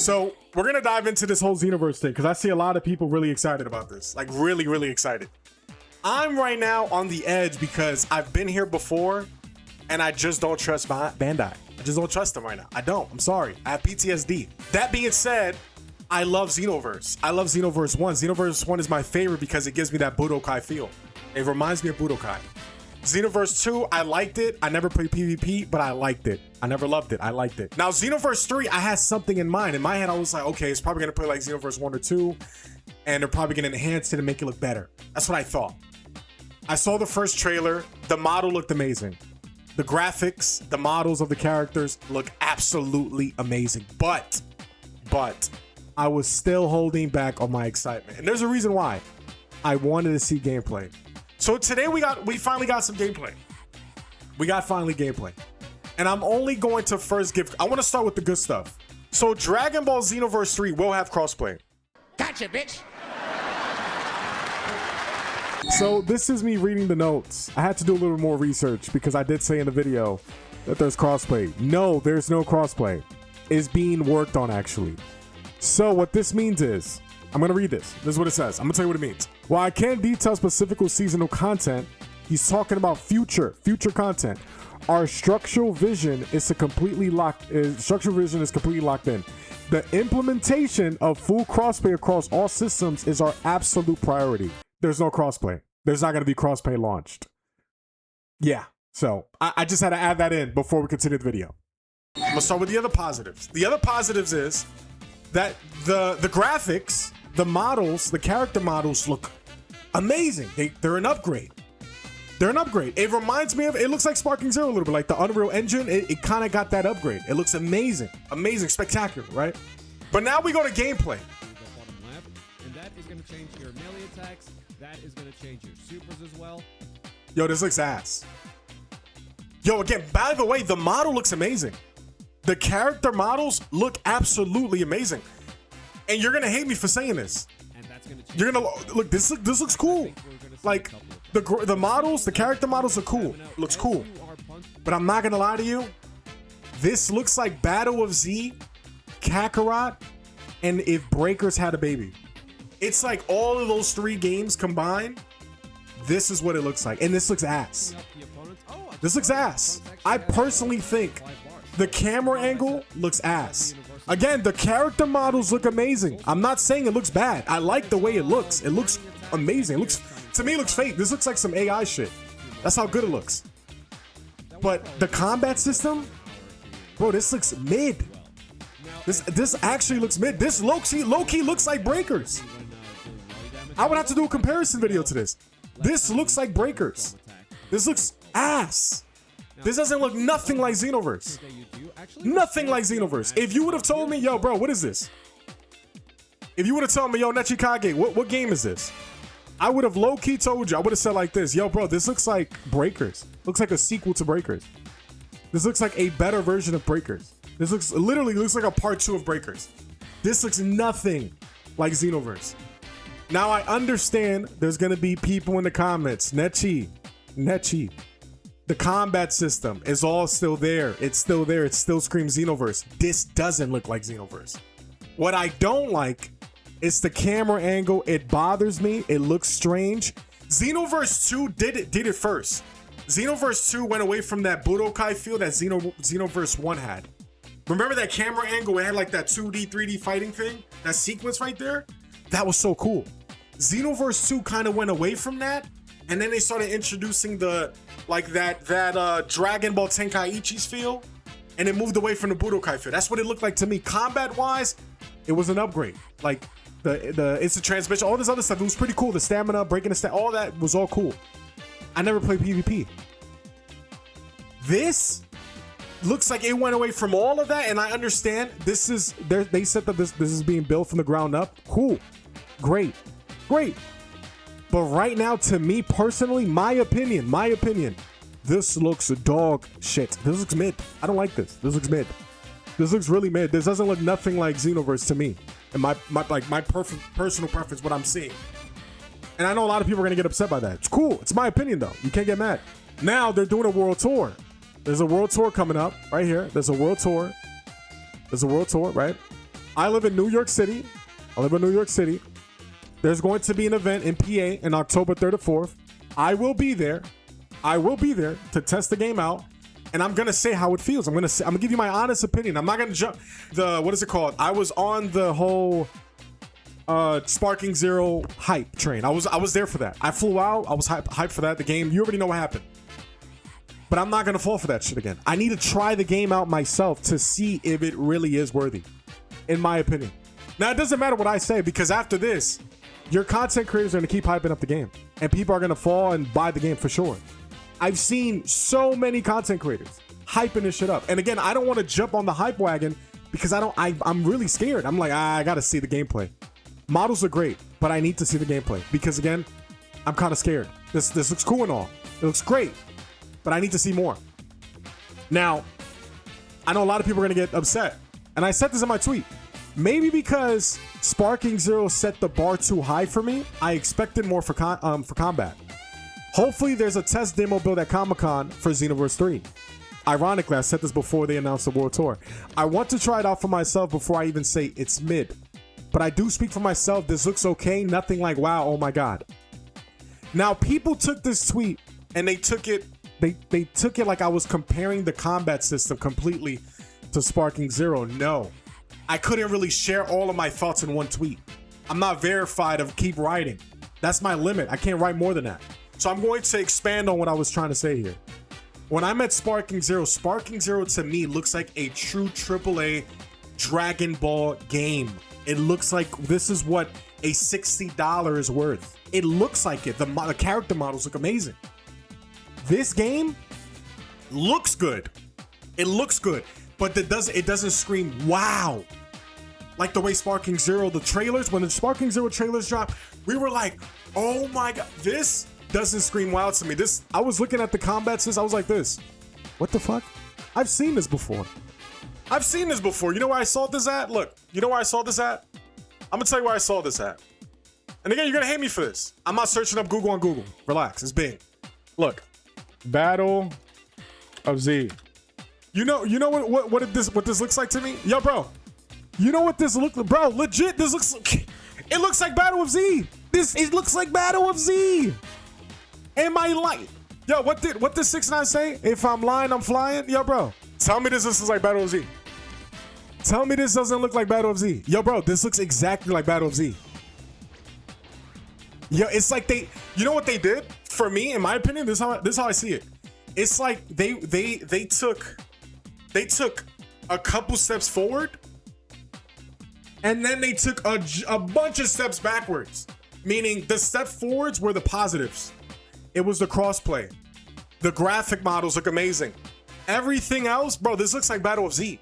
So we're gonna dive into this whole Xenoverse thing because I see a lot of people really excited about this, like really, really excited. I'm right now on the edge because I've been here before and I just don't trust Bandai. I just don't trust them right now. I don't. I'm sorry. I have PTSD. That being said, I love Xenoverse. I love Xenoverse 1. Xenoverse 1 is my favorite because it gives me that Budokai feel. It reminds me of Budokai. Xenoverse 2, I liked it. I never played PvP, but I liked it. I never loved it. I liked it. Now, Xenoverse 3, I had something in mind. In my head, I was like, okay, it's probably going to play like Xenoverse 1 or 2, and they're probably going to enhance it and make it look better. That's what I thought. I saw the first trailer. The model looked amazing. The graphics, the models of the characters look absolutely amazing. But I was still holding back on my excitement. And there's a reason why. I wanted to see gameplay. So today we finally got some gameplay. We got finally gameplay. And I'm only going to first give, I want to start with the good stuff. So Dragon Ball Xenoverse 3 will have crossplay. Gotcha, bitch. So this is me reading the notes. I had to do a little more research because I did say in the video that there's crossplay. No, there's no crossplay. It's being worked on actually. So what this means is, I'm gonna read this. This is what it says. I'm gonna tell you what it means. While I can't detail specific seasonal content, he's talking about future content. Our structural vision is completely locked in. The implementation of full crossplay across all systems is our absolute priority. There's no crossplay. There's not gonna be crossplay launched. Yeah. So I just had to add that in before we continue the video. I'm gonna start with the other positives. The other positives is that the graphics, the models, the character models look amazing. They're an upgrade. They're an upgrade. It reminds me of, it looks like Sparking Zero a little bit, like the Unreal Engine. It kind of got that upgrade. It looks amazing. Amazing, spectacular, right? But now we go to gameplay. Bottom left, and that is going to change your melee attacks. That is going to change your supers as well. Yo, this looks ass. Yo, again, by the way, the model looks amazing. The character models look absolutely amazing. And you're gonna hate me for saying this. And that's gonna change. You're gonna look. This looks cool. Like the models, the character models are cool. Looks cool. But I'm not gonna lie to you. This looks like Battle of Z, Kakarot, and if Breakers had a baby. It's like all of those three games combined. This is what it looks like, and this looks ass. This looks ass. I personally think the camera angle looks ass. Again, the character models look amazing. I'm not saying it looks bad. I like the way it looks. It looks amazing. It looks, to me, it looks fake. This looks like some AI shit. That's how good it looks. But the combat system, bro, this looks mid. This actually looks mid. This low-key looks like Breakers. I would have to do a comparison video to this. This looks like Breakers. This looks ass. This doesn't look nothing like Xenoverse. Nothing like Xenoverse. If you would have told me, yo, bro, what is this? If you would have told me, yo, Nechikage, what game is this? I would have low-key told you. I would have said like this, yo, bro, this looks like Breakers. Looks like a sequel to Breakers. This looks like a better version of Breakers. This literally looks like a part 2 of Breakers. This looks nothing like Xenoverse. Now I understand there's gonna be people in the comments, Nechi. The combat system is all still there. It's still there. It still screams Xenoverse. This doesn't look like Xenoverse. What I don't like is the camera angle. It bothers me. It looks strange. Xenoverse 2 did it first. Xenoverse 2 went away from that Budokai feel that Xenoverse 1 had. Remember that camera angle? It had like that 2D, 3D fighting thing? That sequence right there? That was so cool. Xenoverse 2 kind of went away from that. And then they started introducing that Dragon Ball Tenkaichi's feel, and it moved away from the Budokai feel. That's what it looked like to me. Combat-wise, it was an upgrade. Like the instant transmission, all this other stuff, it was pretty cool. The stamina, breaking the all that was all cool. I never played PvP. This looks like it went away from all of that, and I understand this is they said that this is being built from the ground up. Cool, great. But right now, to me personally, my opinion, this looks dog shit. This looks mid. I don't like this. This looks mid. This looks really mid. This doesn't look nothing like Xenoverse to me. And my personal preference, what I'm seeing. And I know a lot of people are gonna get upset by that. It's cool. It's my opinion though. You can't get mad. Now they're doing a world tour. There's a world tour coming up right here. There's a world tour, right? I live in New York City. There's going to be an event in PA in October 3rd or 4th. I will be there. To test the game out. And I'm going to say how it feels. I'm going to give you my honest opinion. I'm not going to jump what is it called? I was on the whole Sparking Zero hype train. I was there for that. I flew out. I was hyped for that. The game, you already know what happened. But I'm not going to fall for that shit again. I need to try the game out myself to see if it really is worthy, in my opinion. Now, it doesn't matter what I say, because after this, your content creators are going to keep hyping up the game. And people are going to fall and buy the game for sure. I've seen so many content creators hyping this shit up. And again, I don't want to jump on the hype wagon because I'm really scared. I'm like, I got to see the gameplay. Models are great, but I need to see the gameplay because again, I'm kind of scared. This looks cool and all. It looks great, but I need to see more. Now, I know a lot of people are going to get upset. And I said this in my tweet. Maybe because Sparking Zero set the bar too high for me, I expected more for combat. Hopefully there's a test demo build at Comic-Con for Xenoverse 3. Ironically, I said this before they announced the World Tour. I want to try it out for myself before I even say it's mid. But I do speak for myself. This looks okay. Nothing like, wow, oh my God. Now, people took this tweet and they took it like I was comparing the combat system completely to Sparking Zero. No, I couldn't really share all of my thoughts in one tweet. I'm not verified to keep writing. That's my limit. I can't write more than that. So I'm going to expand on what I was trying to say here. When I'm at Sparking Zero to me looks like a true AAA Dragon Ball game. It looks like this is what a $60 is worth. It looks like it. The character models look amazing. This game looks good. It looks good, but it doesn't scream wow. Like the way Sparking Zero, the trailers, when the Sparking Zero trailers dropped, we were like, oh my God, this doesn't scream wow to me. I was looking at the combat system, I was like this. What the fuck? I've seen this before. You know where I saw this at? Look, you know where I saw this at? I'm gonna tell you where I saw this at. And again, you're gonna hate me for this. I'm not searching up Google on Google. Relax, it's Bing. Look, Battle of Z. You know what this looks like to me? Yo, bro. You know what this looks like? Bro, legit, this looks, it looks like Battle of Z. It looks like Battle of Z. Am I lying? Yo, what did 6ix9ine say? If I'm lying, I'm flying. Yo, bro, tell me this looks like Battle of Z. Tell me this doesn't look like Battle of Z. Yo, bro, this looks exactly like Battle of Z. Yo, it's like you know what they did? For me, in my opinion, this is how I see it. It's like they took a couple steps forward, and then they took a bunch of steps backwards. Meaning the step forwards were the positives. It was the crossplay. The graphic models look amazing. Everything else, bro, this looks like Battle of Z.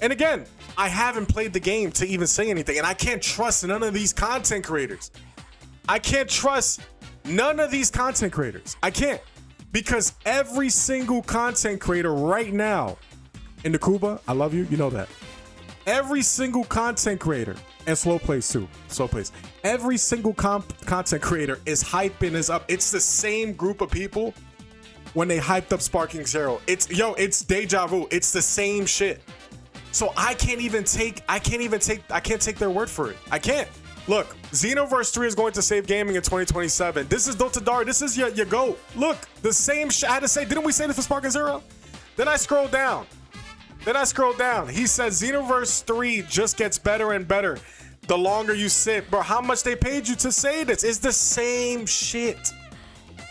And again, I haven't played the game to even say anything, and I can't trust none of these content creators. I can't trust none of these content creators. I can't. Because every single content creator right now in the Cuba, I love you, you know that. Every single content creator, and Slow Plays too, Slow Plays. Every single content creator is hyping this up. It's the same group of people when they hyped up Sparking Zero. It's deja vu. It's the same shit. So I can't take their word for it. I can't. Look, Xenoverse 3 is going to save gaming in 2027. This is Dota Dar. This is your GOAT. Look, the same shit. I had to say, didn't we say this for Sparking Zero? Then I scrolled down. He said Xenoverse 3 just gets better and better the longer you sit. Bro, how much they paid you to say this? It's the same shit.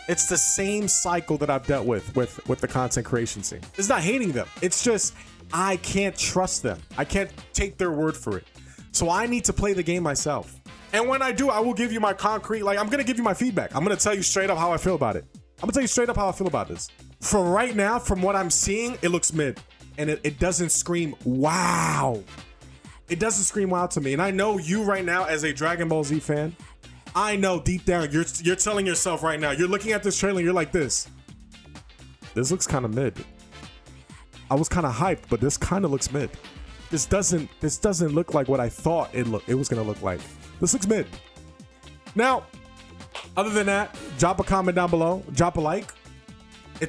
It's the same cycle that I've dealt with the content creation scene. It's not hating them. It's just I can't trust them. I can't take their word for it. So I need to play the game myself. And when I do, I will give you my concrete, I'm going to give you my feedback. I'm going to tell you straight up how I feel about it. I'm going to tell you straight up how I feel about this. For right now, from what I'm seeing, it looks mid. And it doesn't scream wow. It doesn't scream wow to me. And I know you right now as a Dragon Ball Z fan, I know deep down, you're telling yourself right now, you're looking at this trailer, you're like this. This looks kind of mid. I was kind of hyped, but this kind of looks mid. This doesn't look like what I thought it was gonna look like. This looks mid. Now, other than that, drop a comment down below, drop a like.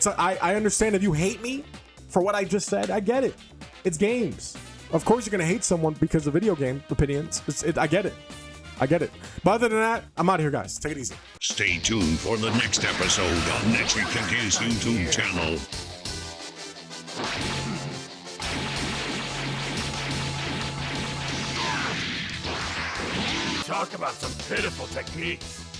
I understand if you hate me for what I just said. I get it. It's games. Of course, you're gonna hate someone because of video game opinions. I get it. I get it. But other than that, I'm out of here, guys. Take it easy. Stay tuned for the next episode on Netsuikake's YouTube channel. Talk about some pitiful techniques.